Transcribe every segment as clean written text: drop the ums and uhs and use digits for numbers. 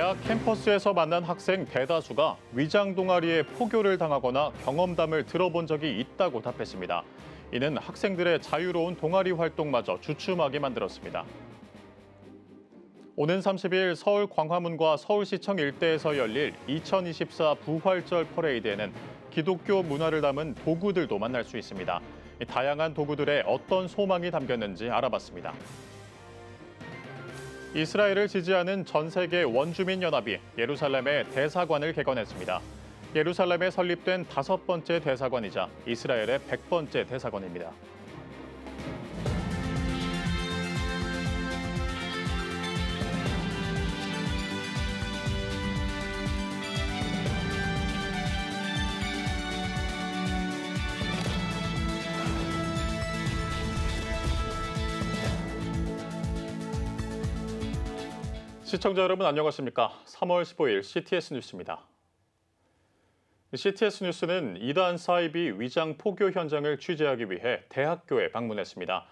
대학 캠퍼스에서 만난 학생 대다수가 위장 동아리에 포교를 당하거나 경험담을 들어본 적이 있다고 답했습니다. 이는 학생들의 자유로운 동아리 활동마저 주춤하게 만들었습니다. 오는 30일 서울 광화문과 서울시청 일대에서 열릴 2024 부활절 퍼레이드에는 기독교 문화를 담은 도구들도 만날 수 있습니다. 다양한 도구들에 어떤 소망이 담겼는지 알아봤습니다. 이스라엘을 지지하는 전 세계 원주민 연합이 예루살렘의 대사관을 개관했습니다. 예루살렘에 설립된 5번째 대사관이자 이스라엘의 100번째 대사관입니다. 시청자 여러분 안녕하십니까? 3월 15일 CTS 뉴스입니다. CTS 뉴스는 이단 사이비 위장 포교 현장을 취재하기 위해 대학교에 방문했습니다.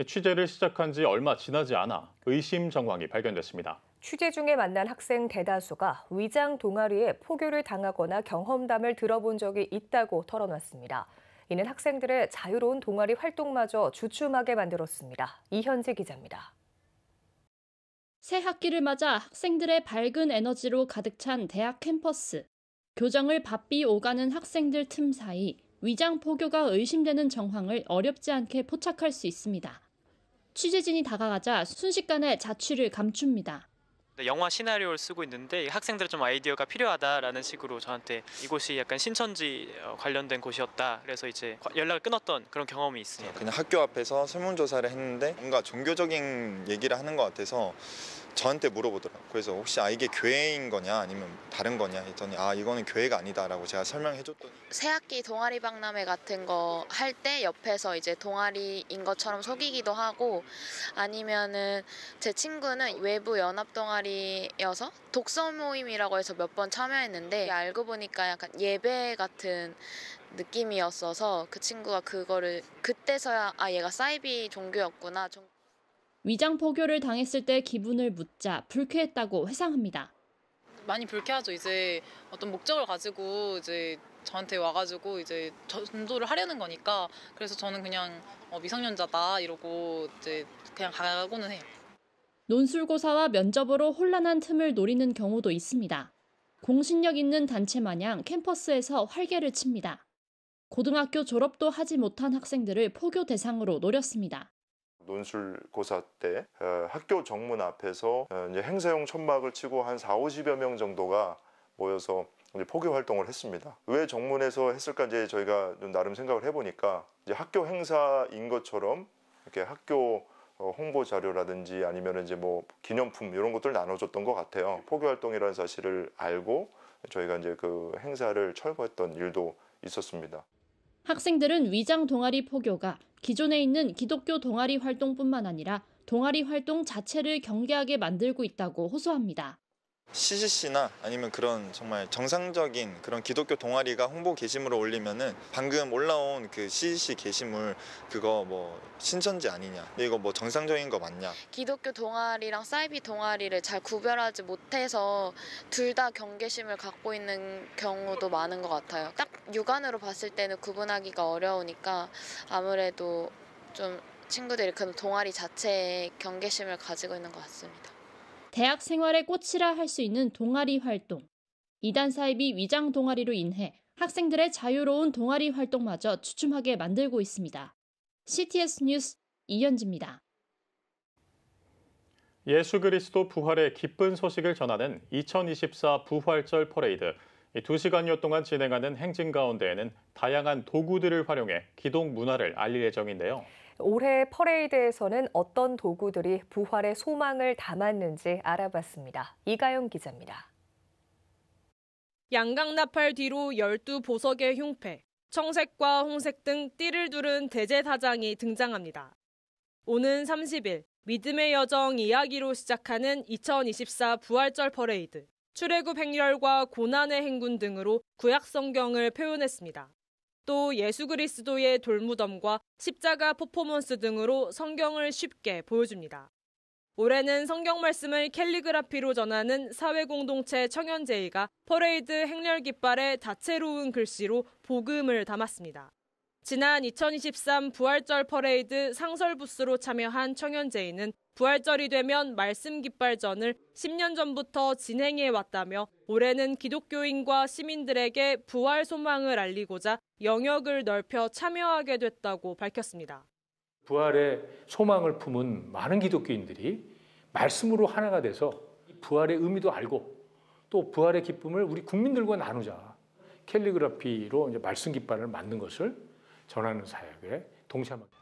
취재를 시작한 지 얼마 지나지 않아 의심 정황이 발견됐습니다. 취재 중에 만난 학생 대다수가 위장 동아리에 포교를 당하거나 경험담을 들어본 적이 있다고 털어놨습니다. 이는 학생들의 자유로운 동아리 활동마저 주춤하게 만들었습니다. 이현지 기자입니다. 새 학기를 맞아 학생들의 밝은 에너지로 가득 찬 대학 캠퍼스. 교정을 바삐 오가는 학생들 틈 사이 위장 포교가 의심되는 정황을 어렵지 않게 포착할 수 있습니다. 취재진이 다가가자 순식간에 자취를 감춥니다. 영화 시나리오를 쓰고 있는데 학생들은 좀 아이디어가 필요하다라는 식으로 저한테 이곳이 약간 신천지 관련된 곳이었다. 그래서 이제 연락을 끊었던 그런 경험이 있어요. 그냥 학교 앞에서 설문조사를 했는데 뭔가 종교적인 얘기를 하는 것 같아서 저한테 물어보더라고요. 그래서 혹시 이게 교회인 거냐 아니면 다른 거냐 했더니 이거는 교회가 아니다라고 제가 설명해줬더니 새학기 동아리 박람회 같은 거 할 때 옆에서 이제 동아리인 것처럼 속이기도 하고 아니면은 제 친구는 외부 연합 동아리여서 독서 모임이라고 해서 몇 번 참여했는데 알고 보니까 약간 예배 같은 느낌이었어서 그 친구가 그거를 그때서야 얘가 사이비 종교였구나. 위장 포교를 당했을 때 기분을 묻자 불쾌했다고 회상합니다. 많이 불쾌하죠. 이제 어떤 목적을 가지고 이제 저한테 와가지고 이제 전도를 하려는 거니까 그래서 저는 그냥 미성년자다 이러고 이제 그냥 가고는 해요. 논술고사와 면접으로 혼란한 틈을 노리는 경우도 있습니다. 공신력 있는 단체 마냥 캠퍼스에서 활개를 칩니다. 고등학교 졸업도 하지 못한 학생들을 포교 대상으로 노렸습니다. 논술고사 때 학교 정문 앞에서 이제 행사용 천막을 치고 한 40~50여 명 정도가 모여서 이제 포교 활동을 했습니다. 왜 정문에서 했을까 이제 저희가 좀 나름 생각을 해보니까 이제 학교 행사인 것처럼 이렇게 학교 홍보 자료라든지 아니면 이제 뭐 기념품 이런 것들 나눠줬던 것 같아요. 포교 활동이라는 사실을 알고 저희가 이제 그 행사를 철거했던 일도 있었습니다. 학생들은 위장 동아리 포교가 기존에 있는 기독교 동아리 활동뿐만 아니라 동아리 활동 자체를 경계하게 만들고 있다고 호소합니다. CCC나 아니면 그런 정말 정상적인 그런 기독교 동아리가 홍보 게시물을 올리면은 방금 올라온 그 CCC 게시물 그거 뭐 신천지 아니냐, 이거 뭐 정상적인 거 맞냐. 기독교 동아리랑 사이비 동아리를 잘 구별하지 못해서 둘 다 경계심을 갖고 있는 경우도 많은 것 같아요. 딱 육안으로 봤을 때는 구분하기가 어려우니까 아무래도 좀 친구들이 그 동아리 자체에 경계심을 가지고 있는 것 같습니다. 대학 생활의 꽃이라 할 수 있는 동아리 활동. 이단 사이비 위장 동아리로 인해 학생들의 자유로운 동아리 활동마저 주춤하게 만들고 있습니다. CTS 뉴스 이현지입니다. 예수 그리스도 부활의 기쁜 소식을 전하는 2024 부활절 퍼레이드. 2시간여 동안 진행하는 행진 가운데에는 다양한 도구들을 활용해 기독 문화를 알릴 예정인데요. 올해 퍼레이드에서는 어떤 도구들이 부활의 소망을 담았는지 알아봤습니다. 이가영 기자입니다. 양강나팔 뒤로 12보석의 흉패, 청색과 홍색 등 띠를 두른 대제사장이 등장합니다. 오는 30일 믿음의 여정 이야기로 시작하는 2024 부활절 퍼레이드. 출애굽 행렬과 고난의 행군 등으로 구약 성경을 표현했습니다. 또 예수 그리스도의 돌무덤과 십자가 퍼포먼스 등으로 성경을 쉽게 보여줍니다. 올해는 성경 말씀을 캘리그라피로 전하는 사회공동체 청년제의가 퍼레이드 행렬 깃발에 다채로운 글씨로 복음을 담았습니다. 지난 2023 부활절 퍼레이드 상설 부스로 참여한 청년제의는 부활절이 되면 말씀 깃발전을 10년 전부터 진행해 왔다며 올해는 기독교인과 시민들에게 부활 소망을 알리고자 영역을 넓혀 참여하게 됐다고 밝혔습니다. 부활의 소망을 품은 많은 기독교인들이 말씀으로 하나가 돼서 부활의 의미도 알고 또 부활의 기쁨을 우리 국민들과 나누자. 캘리그라피로 이제 말씀 깃발을 만든 것을 전하는 사역에 동참합니다.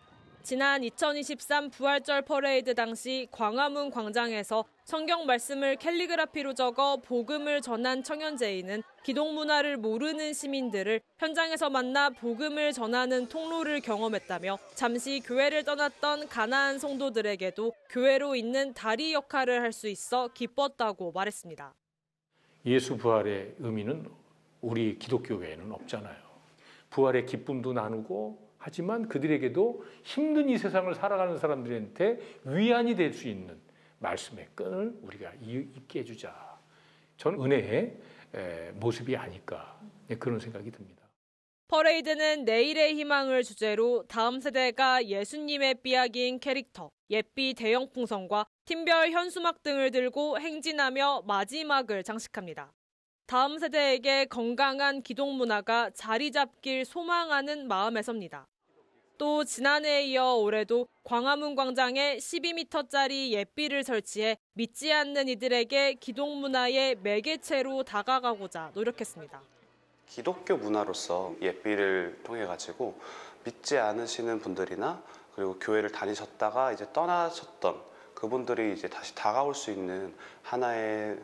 지난 2023 부활절 퍼레이드 당시 광화문 광장에서 성경 말씀을 캘리그라피로 적어 복음을 전한 청년제의는 기독 문화를 모르는 시민들을 현장에서 만나 복음을 전하는 통로를 경험했다며 잠시 교회를 떠났던 가나안 성도들에게도 교회로 있는 다리 역할을 할 수 있어 기뻤다고 말했습니다. 예수 부활의 의미는 우리 기독교회에는 없잖아요. 부활의 기쁨도 나누고 하지만 그들에게도 힘든 이 세상을 살아가는 사람들한테 위안이 될 수 있는 말씀의 끈을 우리가 있게 해주자. 저는 은혜의 모습이 아닐까 그런 생각이 듭니다. 퍼레이드는 내일의 희망을 주제로 다음 세대가 예수님의 삐약인 캐릭터, 예삐 대형 풍선과 팀별 현수막 등을 들고 행진하며 마지막을 장식합니다. 다음 세대에게 건강한 기독 문화가 자리 잡길 소망하는 마음에서입니다. 또 지난해에 이어 올해도 광화문 광장에 12m짜리 예삐를 설치해 믿지 않는 이들에게 기독 문화의 매개체로 다가가고자 노력했습니다. 기독교 문화로서 예삐를 통해 가지고 믿지 않으시는 분들이나 그리고 교회를 다니셨다가 이제 떠나셨던 그분들이 이제 다시 다가올 수 있는 하나의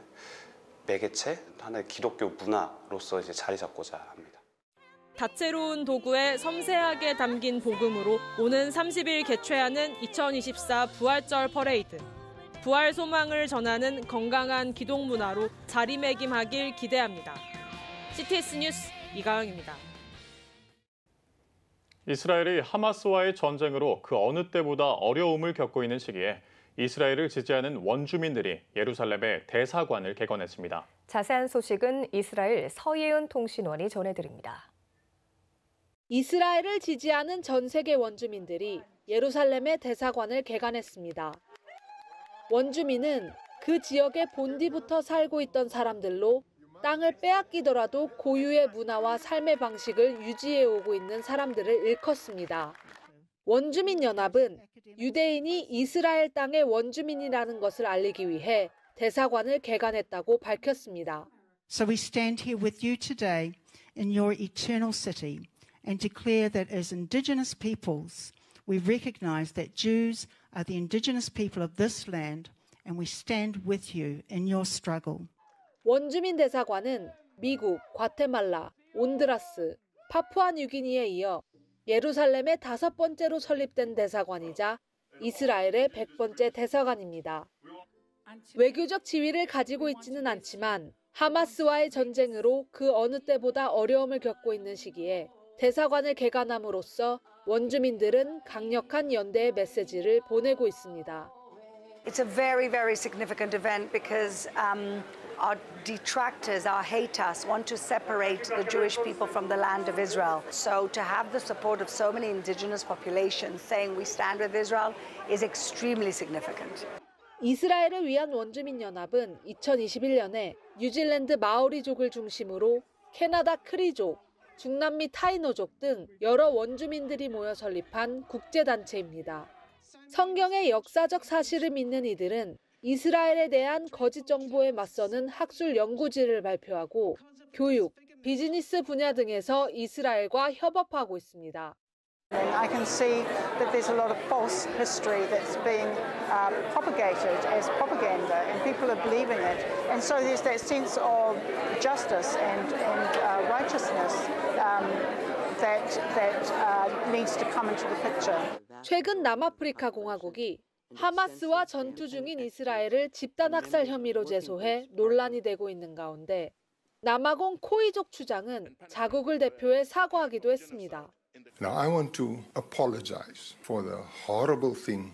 매개체, 하나의 기독교 문화로서 이제 자리 잡고자 합니다. 다채로운 도구에 섬세하게 담긴 복음으로 오는 30일 개최하는 2024 부활절 퍼레이드. 부활 소망을 전하는 건강한 기독 문화로 자리매김하길 기대합니다. CTS 뉴스 이가영입니다. 이스라엘이 하마스와의 전쟁으로 그 어느 때보다 어려움을 겪고 있는 시기에 이스라엘을 지지하는 원주민들이 예루살렘의 대사관을 개건했습니다. 자세한 소식은 이스라엘 서예은 통신원이 전해드립니다. 이스라엘을 지지하는 전 세계 원주민들이 예루살렘의 대사관을 개관했습니다. 원주민은 그 지역의 본디부터 살고 있던 사람들로 땅을 빼앗기더라도 고유의 문화와 삶의 방식을 유지해오고 있는 사람들을 일컫습니다. 원주민연합은 유대인이 이스라엘 땅의 원주민이라는 것을 알리기 위해 대사관을 개관했다고 밝혔습니다. So we stand here with you today in your eternal city and declare that as indigenous peoples, we recognize that Jews are the indigenous people of this land and we stand with you in your struggle. 원주민 대사관은 미국, 과테말라, 온드라스, 파푸아뉴기니에 이어 예루살렘의 5번째로 설립된 대사관이자 이스라엘의 100번째 대사관입니다. 외교적 지위를 가지고 있지는 않지만 하마스와의 전쟁으로 그 어느 때보다 어려움을 겪고 있는 시기에 대사관을 개관함으로써 원주민들은 강력한 연대의 메시지를 보내고 있습니다. It's a very, very significant event because our detractors, our haters, want to separate the Jewish people from the land of Israel. So to have the support of so many indigenous populations saying we stand with Israel is extremely significant. 이스라엘을 위한 원주민연합은 2021년에 뉴질랜드 마오리족을 중심으로 캐나다 크리족, 중남미 타이노족 등 여러 원주민들이 모여 설립한 국제단체입니다. 성경의 역사적 사실을 믿는 이들은 이스라엘에 대한 거짓 정보에 맞서는 학술 연구지를 발표하고 교육, 비즈니스 분야 등에서 이스라엘과 협업하고 있습니다. I can see that there's a lot of false history that's being propagated as propaganda and people are believing it. And so there's that sense of justice and righteousness that needs to come into the picture. 최근 남아프리카 공화국이 하마스와 전투 중인 이스라엘을 집단 학살 혐의로 제소해 논란이 되고 있는 가운데 남아공 코이족 추장은 자국을 대표해 사과하기도 했습니다. Now I want to apologize for the horrible thing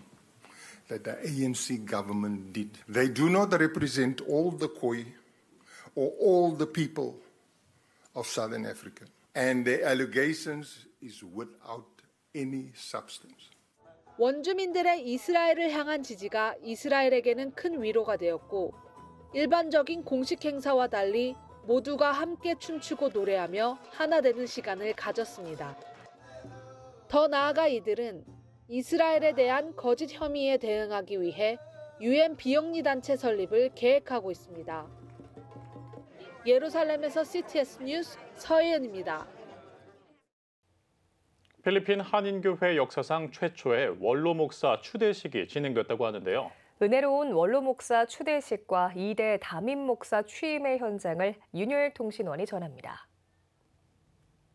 that the ANC government did. They do not represent all the Khoi or all the people of Southern Africa. And their allegations is without any substance. 원주민들의 이스라엘을 향한 지지가 이스라엘에게는 큰 위로가 되었고 일반적인 공식 행사와 달리 모두가 함께 춤추고 노래하며 하나 되는 시간을 가졌습니다. 더 나아가 이들은 이스라엘에 대한 거짓 혐의에 대응하기 위해 UN 비영리 단체 설립을 계획하고 있습니다. 예루살렘에서 CTS 뉴스 서혜연입니다. 필리핀 한인교회 역사상 최초의 원로 목사 추대식이 진행됐다고 하는데요. 은혜로운 원로 목사 추대식과 2대 담임 목사 취임의 현장을 윤혈통신원이 전합니다.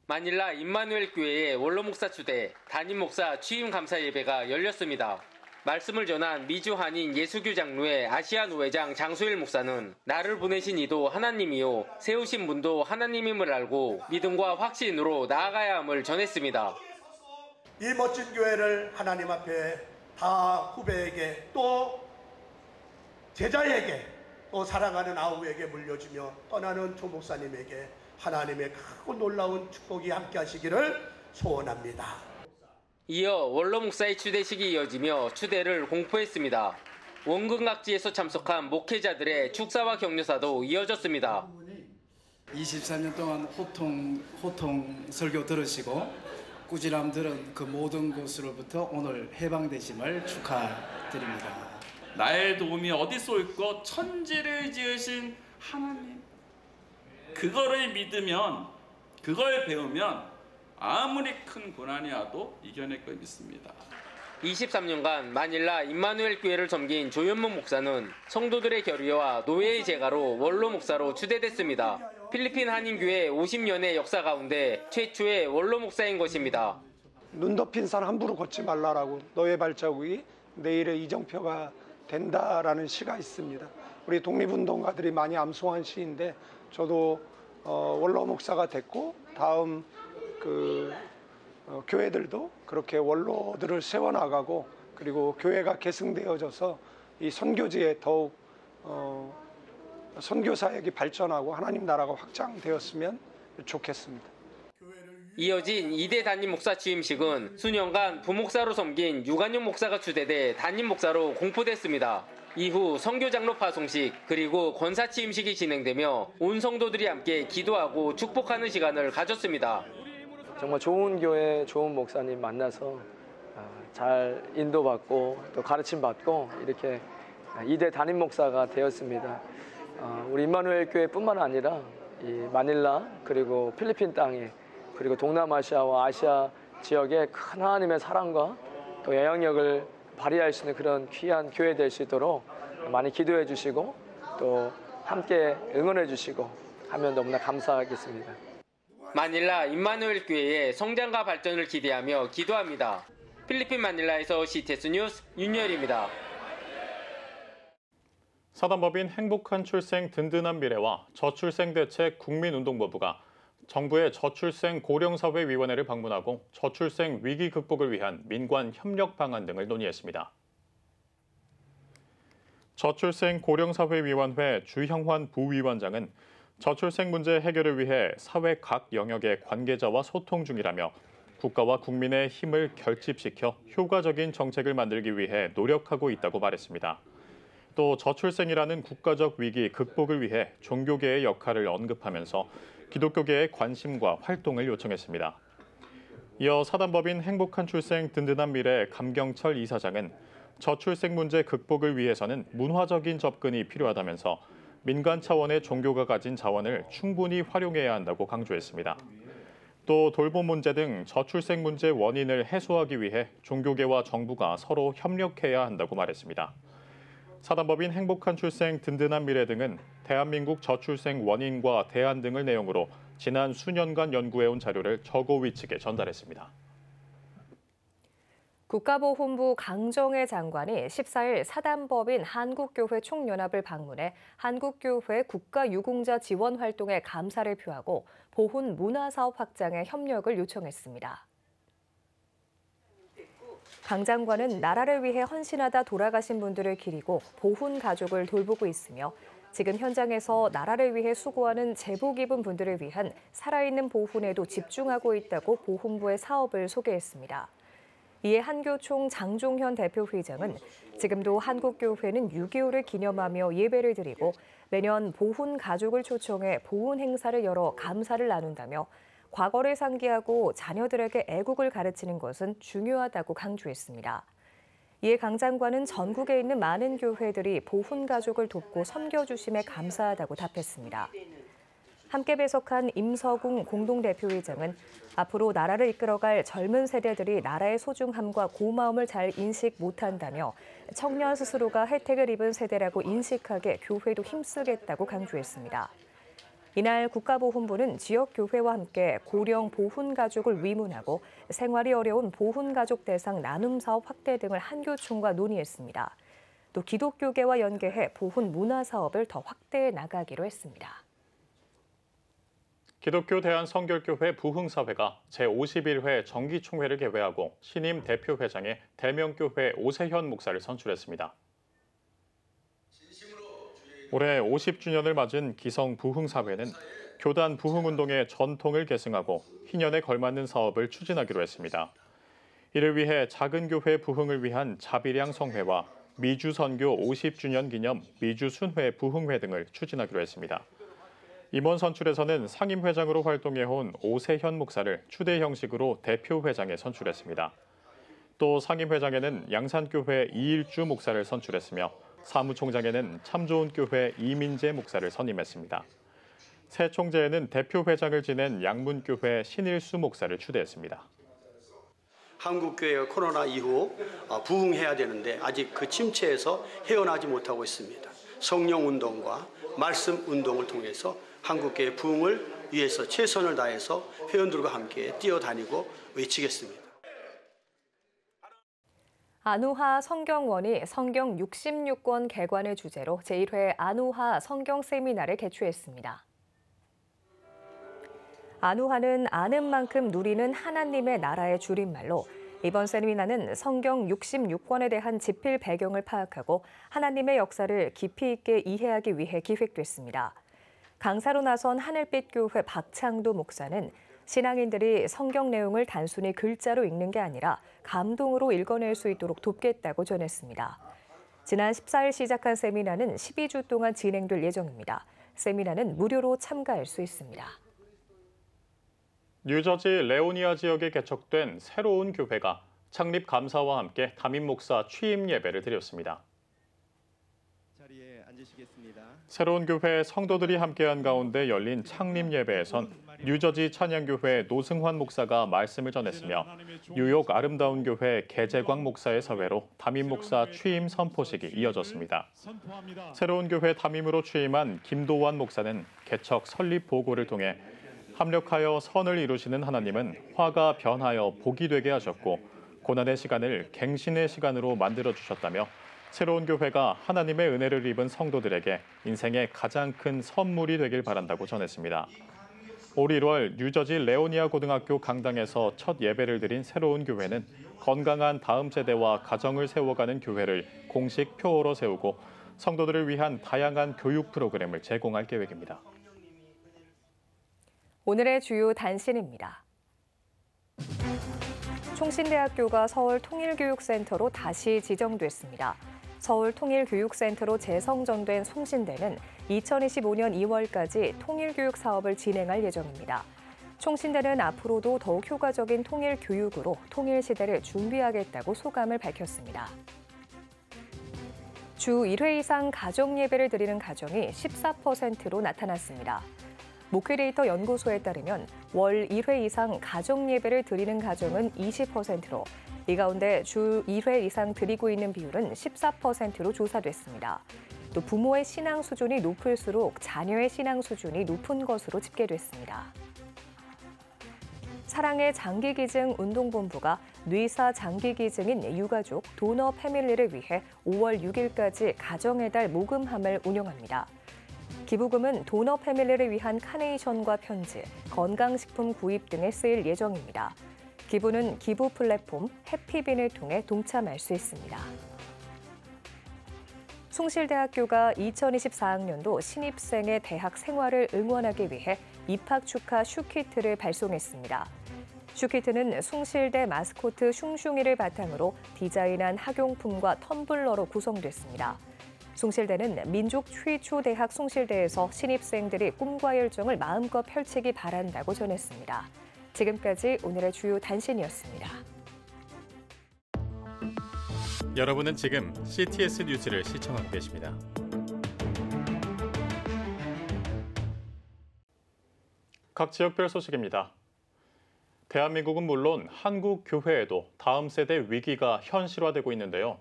마닐라 임마누엘 교회의 원로 목사 추대, 담임 목사 취임 감사 예배가 열렸습니다. 말씀을 전한 미주 한인 예수교 장로의 아시아 노회장 장소일 목사는 나를 보내신 이도 하나님이요 세우신 분도 하나님임을 알고 믿음과 확신으로 나아가야 함을 전했습니다. 이 멋진 교회를 하나님 앞에 다 후배에게 또 제자에게 또 사랑하는 아우에게 물려주며 떠나는 조 목사님에게 하나님의 크고 놀라운 축복이 함께 하시기를 소원합니다. 이어 원로 목사의 추대식이 이어지며 추대를 공포했습니다. 원근 각지에서 참석한 목회자들의 축사와 격려사도 이어졌습니다. 24년 동안 호통 설교 들으시고 꾸지람 들은 그 모든 것으로부터 오늘 해방되심을 축하드립니다. 나의 도움이 어디서 올까? 천지를 지으신 하나님. 그거를 믿으면, 그걸 배우면 아무리 큰 고난이 와도 이겨낼 걸 믿습니다. 23년간 마닐라 임마누엘 교회를 섬긴 조현문 목사는 성도들의 결의와 노예의 제가로 원로 목사로 추대됐습니다. 필리핀 한인교회 50년의 역사 가운데 최초의 원로 목사인 것입니다. 눈 덮인 산 함부로 걷지 말라라고 너의 발자국이 내일의 이정표가 된다라는 시가 있습니다. 우리 독립운동가들이 많이 암송한 시인데 저도 원로 목사가 됐고 다음 교회들도 그렇게 원로들을 세워나가고 그리고 교회가 계승되어져서 이 선교지에 더욱 선교 사역이 발전하고 하나님 나라가 확장되었으면 좋겠습니다. 이어진 2대 담임 목사 취임식은 수년간 부목사로 섬긴 유관용 목사가 추대돼 담임 목사로 공포됐습니다. 이후 선교장로 파송식 그리고 권사 취임식이 진행되며 온 성도들이 함께 기도하고 축복하는 시간을 가졌습니다. 정말 좋은 교회, 좋은 목사님 만나서 잘 인도받고 또 가르침받고 이렇게 2대 담임 목사가 되었습니다. 우리 임마누엘 교회뿐만 아니라 이 마닐라 그리고 필리핀 땅에 그리고 동남아시아와 아시아 지역에 큰 하나님의 사랑과 또 영향력을 발휘할 수 있는 그런 귀한 교회 될 수 있도록 많이 기도해 주시고 또 함께 응원해 주시고 하면 너무나 감사하겠습니다. 마닐라 임마누엘 교회의 성장과 발전을 기대하며 기도합니다. 필리핀 마닐라에서 CTS 뉴스 윤열입니다. 사단법인 행복한 출생 든든한 미래와 저출생대책 국민운동본부가 정부의 저출생 고령사회위원회를 방문하고 저출생 위기 극복을 위한 민관 협력 방안 등을 논의했습니다. 저출생 고령사회위원회 주형환 부위원장은 저출생 문제 해결을 위해 사회 각 영역의 관계자와 소통 중이라며 국가와 국민의 힘을 결집시켜 효과적인 정책을 만들기 위해 노력하고 있다고 말했습니다. 또 저출생이라는 국가적 위기 극복을 위해 종교계의 역할을 언급하면서 기독교계의 관심과 활동을 요청했습니다. 이어 사단법인 행복한 출생 든든한 미래 감경철 이사장은 저출생 문제 극복을 위해서는 문화적인 접근이 필요하다면서 민간 차원의 종교가 가진 자원을 충분히 활용해야 한다고 강조했습니다. 또 돌봄 문제 등 저출생 문제 원인을 해소하기 위해 종교계와 정부가 서로 협력해야 한다고 말했습니다. 사단법인 행복한 출생 든든한 미래 등은 대한민국 저출생 원인과 대안 등을 내용으로 지난 수년간 연구해온 자료를 저고위 측에 전달했습니다. 국가보훈부 강정혜 장관이 14일 사단법인 한국교회 총연합을 방문해 한국교회 국가유공자 지원 활동에 감사를 표하고 보훈 문화사업 확장에 협력을 요청했습니다. 강 장관은 나라를 위해 헌신하다 돌아가신 분들을 기리고 보훈 가족을 돌보고 있으며 지금 현장에서 나라를 위해 수고하는 제복 입은 분들을 위한 살아있는 보훈에도 집중하고 있다고 보훈부의 사업을 소개했습니다. 이에 한교총 장종현 대표회장은 지금도 한국교회는 6.25를 기념하며 예배를 드리고 매년 보훈 가족을 초청해 보훈 행사를 열어 감사를 나눈다며 과거를 상기하고 자녀들에게 애국을 가르치는 것은 중요하다고 강조했습니다. 이에 강 장관은 전국에 있는 많은 교회들이 보훈 가족을 돕고 섬겨주심에 감사하다고 답했습니다. 함께 배석한 임서궁 공동대표회장은 앞으로 나라를 이끌어갈 젊은 세대들이 나라의 소중함과 고마움을 잘 인식 못한다며 청년 스스로가 혜택을 입은 세대라고 인식하게 교회도 힘쓰겠다고 강조했습니다. 이날 국가보훈부는 지역교회와 함께 고령 보훈가족을 위문하고 생활이 어려운 보훈가족 대상 나눔사업 확대 등을 한교총과 논의했습니다. 또 기독교계와 연계해 보훈 문화사업을 더 확대해 나가기로 했습니다. 기독교 대한성결교회 부흥사회가 제51회 정기총회를 개회하고 신임 대표회장에 대명교회 오세현 목사를 선출했습니다. 올해 50주년을 맞은 기성 부흥사회는 교단 부흥운동의 전통을 계승하고 희년에 걸맞는 사업을 추진하기로 했습니다. 이를 위해 작은 교회 부흥을 위한 자비량 성회와 미주선교 50주년 기념 미주순회 부흥회 등을 추진하기로 했습니다. 이번 선출에서는 상임회장으로 활동해온 오세현 목사를 추대 형식으로 대표회장에 선출했습니다. 또 상임회장에는 양산교회 이일주 목사를 선출했으며 사무총장에는 참좋은교회 이민재 목사를 선임했습니다. 새 총재에는 대표회장을 지낸 양문교회 신일수 목사를 추대했습니다. 한국교회가 코로나 이후 부흥해야 되는데 아직 그 침체에서 헤어나지 못하고 있습니다. 성령운동과 말씀운동을 통해서 한국교회 부흥을 위해서 최선을 다해서 회원들과 함께 뛰어다니고 외치겠습니다. 안우하 성경원이 성경 66권 개관을 주제로 제1회 안우하 성경 세미나를 개최했습니다. 안우하는 아는 만큼 누리는 하나님의 나라의 줄임말로 이번 세미나는 성경 66권에 대한 집필 배경을 파악하고 하나님의 역사를 깊이 있게 이해하기 위해 기획됐습니다. 강사로 나선 하늘빛교회 박창도 목사는 신앙인들이 성경 내용을 단순히 글자로 읽는 게 아니라 감동으로 읽어낼 수 있도록 돕겠다고 전했습니다. 지난 14일 시작한 세미나는 12주 동안 진행될 예정입니다. 세미나는 무료로 참가할 수 있습니다. 뉴저지 레오니아 지역에 개척된 새로운 교회가 창립 감사와 함께 담임 목사 취임 예배를 드렸습니다. 자리에 앉으시겠습니다. 새로운 교회 성도들이 함께한 가운데 열린 창립 예배에선 뉴저지 찬양교회 노승환 목사가 말씀을 전했으며 뉴욕 아름다운 교회 개재광 목사의 서회로 담임 목사 취임 선포식이 이어졌습니다. 새로운 교회 담임으로 취임한 김도환 목사는 개척 설립 보고를 통해 합력하여 선을 이루시는 하나님은 화가 변하여 복이 되게 하셨고 고난의 시간을 갱신의 시간으로 만들어주셨다며 새로운 교회가 하나님의 은혜를 입은 성도들에게 인생의 가장 큰 선물이 되길 바란다고 전했습니다. 올 1월 뉴저지 레오니아 고등학교 강당에서 첫 예배를 드린 새로운 교회는 건강한 다음 세대와 가정을 세워가는 교회를 공식 표어로 세우고 성도들을 위한 다양한 교육 프로그램을 제공할 계획입니다. 오늘의 주요 단신입니다. 총신대학교가 서울통일교육센터로 다시 지정됐습니다. 서울통일교육센터로 재성전된 총신대는 2025년 2월까지 통일교육 사업을 진행할 예정입니다. 총신대는 앞으로도 더욱 효과적인 통일교육으로 통일시대를 준비하겠다고 소감을 밝혔습니다. 주 1회 이상 가정예배를 드리는 가정이 14%로 나타났습니다. 모크리에이터 연구소에 따르면 월 1회 이상 가정예배를 드리는 가정은 20%로 이 가운데 주 2회 이상 드리고 있는 비율은 14%로 조사됐습니다. 또 부모의 신앙 수준이 높을수록 자녀의 신앙 수준이 높은 것으로 집계됐습니다. 사랑의 장기기증 운동본부가 뇌사 장기기증인 유가족 도너 패밀리를 위해 5월 6일까지 가정의 달 모금함을 운영합니다. 기부금은 도너 패밀리를 위한 카네이션과 편지, 건강식품 구입 등에 쓰일 예정입니다. 기부는 기부 플랫폼 해피빈을 통해 동참할 수 있습니다. 숭실대학교가 2024학년도 신입생의 대학 생활을 응원하기 위해 입학 축하 슈키트를 발송했습니다. 슈키트는 숭실대 마스코트 슝슝이를 바탕으로 디자인한 학용품과 텀블러로 구성됐습니다. 숭실대는 민족 최초 대학 숭실대에서 신입생들이 꿈과 열정을 마음껏 펼치기 바란다고 전했습니다. 지금까지 오늘의 주요 단신이었습니다. 여러분은 지금 CTS 뉴스를 시청하고 계십니다. 각 지역별 소식입니다. 대한민국은 물론 한국 교회에도 다음 세대 위기가 현실화되고 있는데요.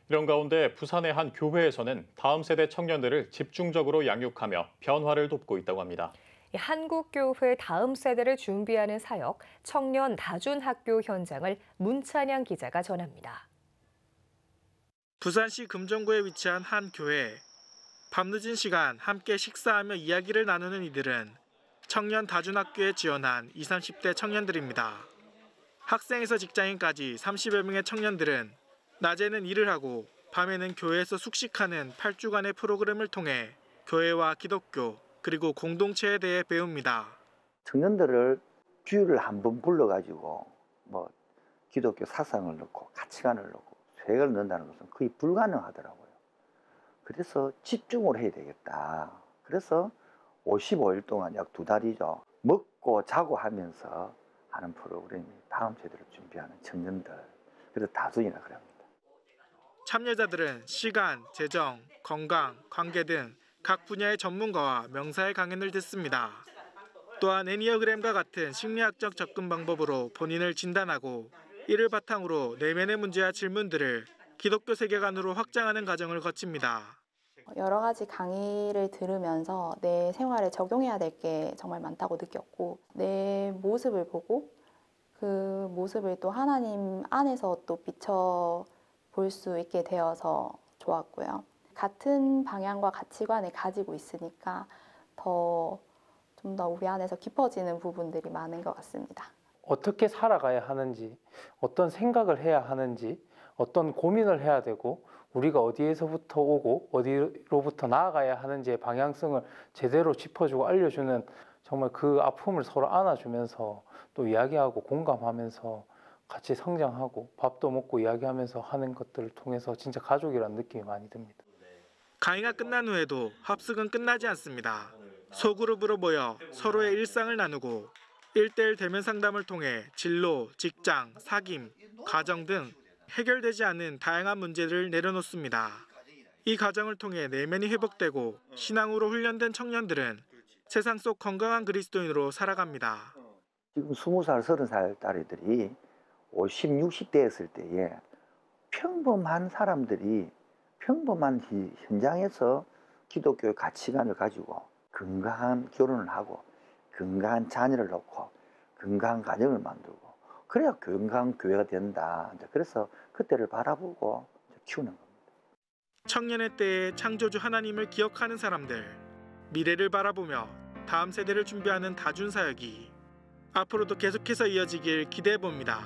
이런 가운데 부산의 한 교회에서는 다음 세대 청년들을 집중적으로 양육하며 변화를 돕고 있다고 합니다. 한국교회 다음 세대를 준비하는 사역, 청년 다준학교 현장을 문찬양 기자가 전합니다. 부산시 금정구에 위치한 한 교회. 밤늦은 시간 함께 식사하며 이야기를 나누는 이들은 청년 다준학교에 지원한 20, 30대 청년들입니다. 학생에서 직장인까지 30여 명의 청년들은 낮에는 일을 하고 밤에는 교회에서 숙식하는 8주간의 프로그램을 통해 교회와 기독교 그리고 공동체에 대해 배웁니다. 청년들을 주일을 한번 불러가지고 기독교 사상을 넣고 가치관을 넣고 계획을 넣는다는 것은 거의 불가능하더라고요. 그래서 집중을 해야 되겠다. 그래서 55일 동안 약 2달이죠. 먹고 자고 하면서 하는 프로그램이 다음 세대를 준비하는 청년들. 그래서 다준이라 그럽니다. 참여자들은 시간, 재정, 건강, 관계 등 각 분야의 전문가와 명사의 강연을 듣습니다. 또한 애니어그램과 같은 심리학적 접근 방법으로 본인을 진단하고 이를 바탕으로 내면의 문제와 질문들을 기독교 세계관으로 확장하는 과정을 거칩니다. 여러 가지 강의를 들으면서 내 생활에 적용해야 될 게 정말 많다고 느꼈고 내 모습을 보고 그 모습을 또 하나님 안에서 또 비춰 볼 수 있게 되어서 좋았고요. 같은 방향과 가치관을 가지고 있으니까 좀 더 우리 안에서 깊어지는 부분들이 많은 것 같습니다. 어떻게 살아가야 하는지, 어떤 생각을 해야 하는지, 어떤 고민을 해야 되고 우리가 어디에서부터 오고 어디로부터 나아가야 하는지의 방향성을 제대로 짚어주고 알려주는 정말 그 아픔을 서로 안아주면서 또 이야기하고 공감하면서 같이 성장하고 밥도 먹고 이야기하면서 하는 것들을 통해서 진짜 가족이라는 느낌이 많이 듭니다. 강의가 끝난 후에도 합숙은 끝나지 않습니다. 소그룹으로 모여 서로의 일상을 나누고 1대1 대면 상담을 통해 진로, 직장, 사귐, 가정 등 해결되지 않은 다양한 문제를 내려놓습니다. 이 과정을 통해 내면이 회복되고 신앙으로 훈련된 청년들은 세상 속 건강한 그리스도인으로 살아갑니다. 지금 20살, 30살 딸애들이 50, 60대였을 때에 평범한 사람들이 평범한 현장에서 기독교의 가치관을 가지고 건강한 결혼을 하고 건강한 자녀를 놓고 건강한 가정을 만들고 그래야 건강한 교회가 된다. 그래서 그때를 바라보고 키우는 겁니다. 청년의 때에 창조주 하나님을 기억하는 사람들, 미래를 바라보며 다음 세대를 준비하는 다준사역이 앞으로도 계속해서 이어지길 기대해봅니다.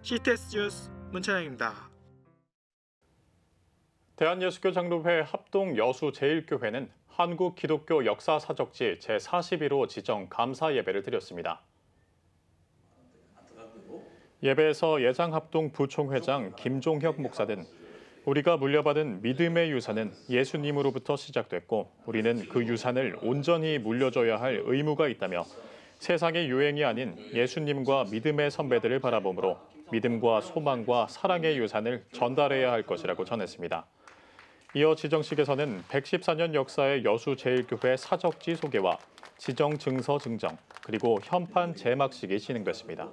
CTS 뉴스 문찬영입니다. 대한예수교 장로회 합동 여수 제1교회는 한국 기독교 역사사적지 제41호 지정 감사 예배를 드렸습니다. 예배에서 예장합동 부총회장 김종혁 목사는 우리가 물려받은 믿음의 유산은 예수님으로부터 시작됐고 우리는 그 유산을 온전히 물려줘야 할 의무가 있다며 세상의 유행이 아닌 예수님과 믿음의 선배들을 바라보므로 믿음과 소망과 사랑의 유산을 전달해야 할 것이라고 전했습니다. 이어 지정식에서는 114년 역사의 여수 제1교회 사적지 소개와 지정 증서 증정, 그리고 현판 제막식이 진행됐습니다.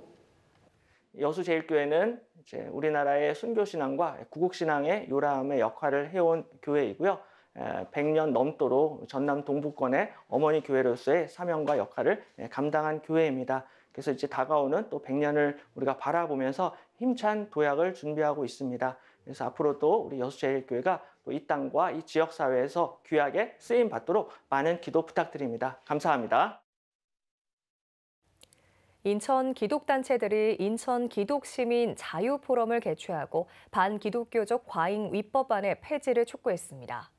여수 제1교회는 이제 우리나라의 순교신앙과 구국신앙의 요람의 역할을 해온 교회이고요. 100년 넘도록 전남 동부권의 어머니 교회로서의 사명과 역할을 감당한 교회입니다. 그래서 이제 다가오는 또 100년을 우리가 바라보면서 힘찬 도약을 준비하고 있습니다. 그래서 앞으로도 우리 여수 제1교회가 또 이 땅과 이 지역 사회에서 귀하게 쓰임 받도록 많은 기도 부탁드립니다. 감사합니다. 인천 기독단체들이 인천 기독시민 자유포럼을 개최하고 반기독교적 과잉 위법안의 폐지를 촉구했습니다.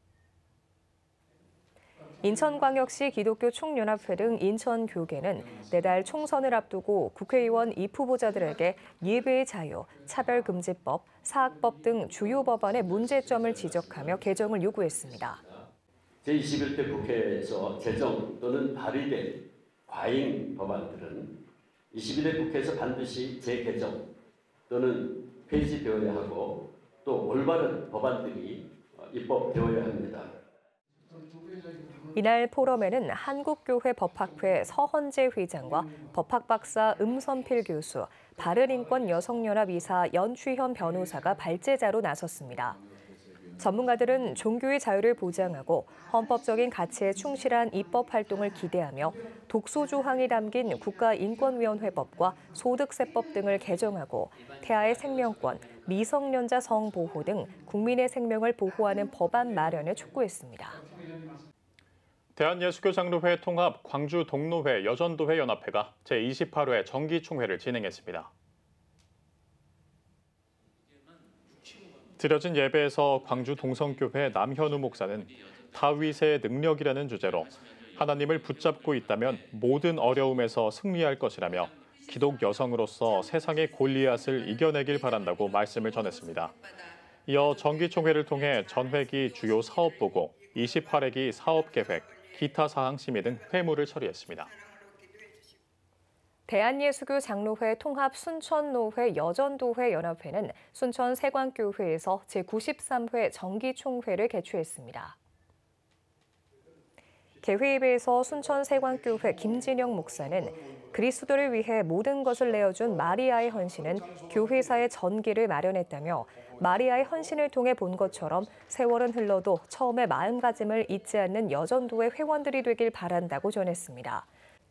인천광역시 기독교 총연합회 등 인천교계는 내달 총선을 앞두고 국회의원 입후보자들에게 예배의 자유, 차별금지법, 사학법 등 주요 법안의 문제점을 지적하며 개정을 요구했습니다. 제21대 국회에서 제정 또는 발의된 과잉 법안들은 22대 국회에서 반드시 재개정 또는 폐지되어야 하고 또 올바른 법안들이 입법되어야 합니다. 이날 포럼에는 한국교회 법학회 서헌재 회장과 법학박사 음선필 교수, 바른인권 여성연합 이사 연취현 변호사가 발제자로 나섰습니다. 전문가들은 종교의 자유를 보장하고 헌법적인 가치에 충실한 입법 활동을 기대하며 독소 조항이 담긴 국가인권위원회법과 소득세법 등을 개정하고 태아의 생명권, 미성년자 성보호 등 국민의 생명을 보호하는 법안 마련을 촉구했습니다. 대한예수교장로회 통합 광주 동로회 여전도회 연합회가 제28회 정기총회를 진행했습니다. 드려진 예배에서 광주 동성교회 남현우 목사는 다윗의 능력이라는 주제로 하나님을 붙잡고 있다면 모든 어려움에서 승리할 것이라며 기독 여성으로서 세상의 골리앗을 이겨내길 바란다고 말씀을 전했습니다. 이어 정기총회를 통해 전회기 주요 사업보고, 28회기 사업계획, 기타 사항 심의 등 회무를 처리했습니다. 대한예수교 장로회 통합 순천노회 여전도회 연합회는 순천 세광교회에서 제93회 정기총회를 개최했습니다. 개회입에서 순천 세광교회 김진영 목사는 그리스도를 위해 모든 것을 내어준 마리아의 헌신은 교회사의 전기를 마련했다며 마리아의 헌신을 통해 본 것처럼 세월은 흘러도 처음의 마음가짐을 잊지 않는 여전도회 회원들이 되길 바란다고 전했습니다.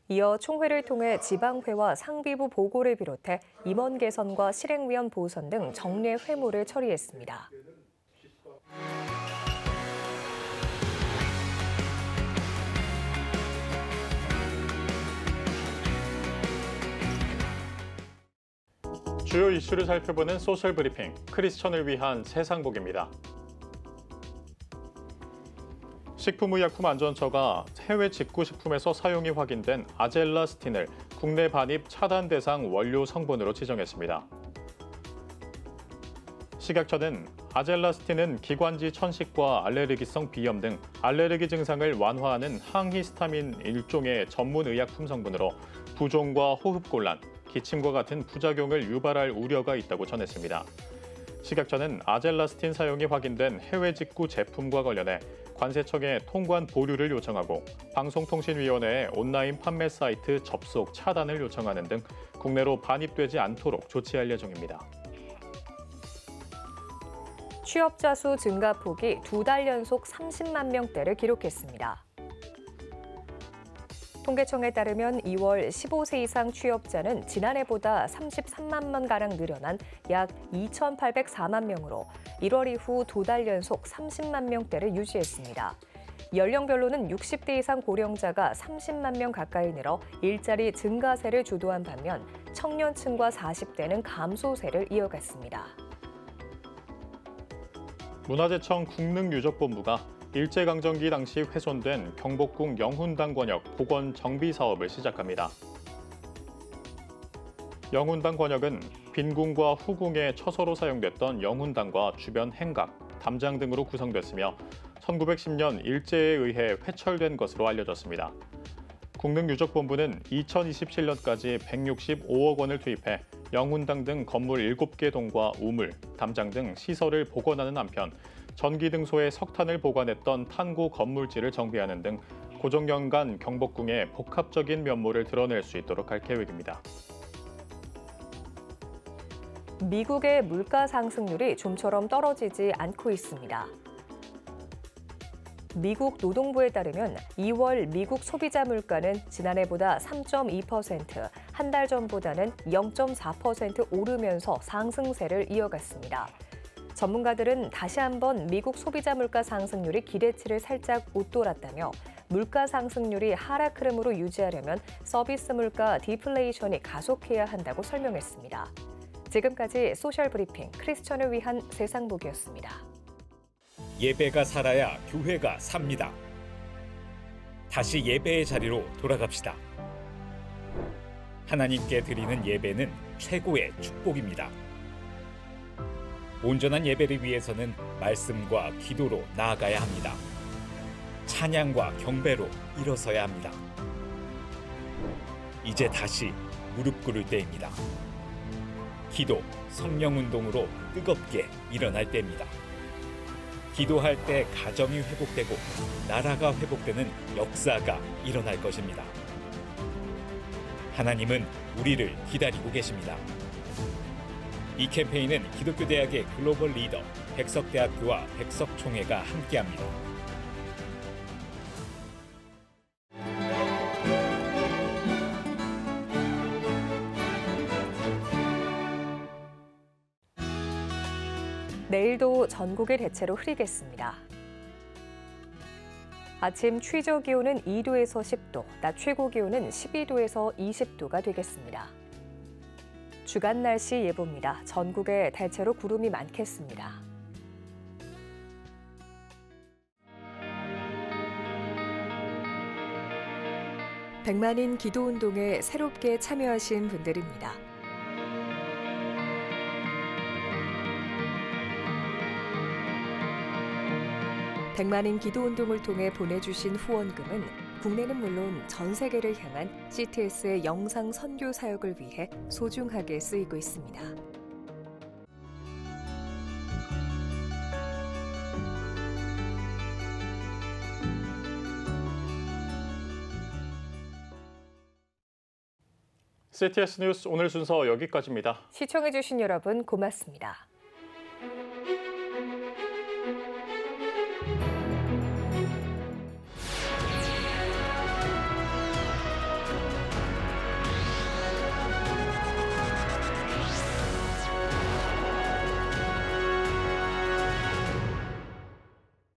이어 총회를 통해 지방회와 상비부 보고를 비롯해 임원 개선과 실행위원 보선 등 정례 회무를 처리했습니다. 주요 이슈를 살펴보는 소셜 브리핑, 크리스천을 위한 세상복입니다. 식품의약품안전처가 해외 직구식품에서 사용이 확인된 아젤라스틴을 국내 반입 차단 대상 원료 성분으로 지정했습니다. 식약처는 아젤라스틴은 기관지 천식과 알레르기성 비염 등 알레르기 증상을 완화하는 항히스타민 일종의 전문 의약품 성분으로 부종과 호흡곤란, 기침과 같은 부작용을 유발할 우려가 있다고 전했습니다. 식약처는 아젤라스틴 사용이 확인된 해외 직구 제품과 관련해 관세청에 통관 보류를 요청하고 방송통신위원회에 온라인 판매 사이트 접속 차단을 요청하는 등 국내로 반입되지 않도록 조치할 예정입니다. 취업자 수 증가폭이 2달 연속 30만 명대를 기록했습니다. 통계청에 따르면 2월 15세 이상 취업자는 지난해보다 33만 명가량 늘어난 약 2,804만 명으로 1월 이후 2달 연속 30만 명대를 유지했습니다. 연령별로는 60대 이상 고령자가 30만 명 가까이 늘어 일자리 증가세를 주도한 반면 청년층과 40대는 감소세를 이어갔습니다. 문화재청 국능유적본부가 일제강점기 당시 훼손된 경복궁 영훈당권역 복원 정비 사업을 시작합니다. 영훈당권역은 빈궁과 후궁의 처소로 사용됐던 영훈당과 주변 행각, 담장 등으로 구성됐으며 1910년 일제에 의해 회철된 것으로 알려졌습니다. 국능유적본부는 2027년까지 165억 원을 투입해 영훈당 등 건물 7개 동과 우물, 담장 등 시설을 복원하는 한편 전기등소에 석탄을 보관했던 탄고 건물지를 정비하는 등 고종년간 경복궁의 복합적인 면모를 드러낼 수 있도록 할 계획입니다. 미국의 물가 상승률이 좀처럼 떨어지지 않고 있습니다. 미국 노동부에 따르면 2월 미국 소비자 물가는 지난해보다 3.2%, 한 달 전보다는 0.4% 오르면서 상승세를 이어갔습니다. 전문가들은 다시 한번 미국 소비자 물가 상승률이 기대치를 살짝 웃돌았다며 물가 상승률이 하락 흐름으로 유지하려면 서비스 물가 디플레이션이 가속해야 한다고 설명했습니다. 지금까지 소셜 브리핑 크리스천을 위한 세상보기였습니다. 예배가 살아야 교회가 삽니다. 다시 예배의 자리로 돌아갑시다. 하나님께 드리는 예배는 최고의 축복입니다. 온전한 예배를 위해서는 말씀과 기도로 나아가야 합니다. 찬양과 경배로 일어서야 합니다. 이제 다시 무릎 꿇을 때입니다. 기도, 성령운동으로 뜨겁게 일어날 때입니다. 기도할 때 가정이 회복되고 나라가 회복되는 역사가 일어날 것입니다. 하나님은 우리를 기다리고 계십니다. 이 캠페인은 기독교대학의 글로벌 리더 백석대학교와 백석총회가 함께합니다. 내일도 전국이 대체로 흐리겠습니다. 아침 최저 기온은 2도에서 10도, 낮 최고 기온은 12도에서 20도가 되겠습니다. 주간 날씨 예보입니다. 전국에 대체로 구름이 많겠습니다. 백만인 기도운동에 새롭게 참여하신 분들입니다. 백만인 기도운동을 통해 보내주신 후원금은 국내는 물론 전 세계를 향한 CTS의 영상 선교 사역을 위해 소중하게 쓰이고 있습니다. CTS 뉴스 오늘 순서 여기까지입니다. 시청해주신 여러분 고맙습니다.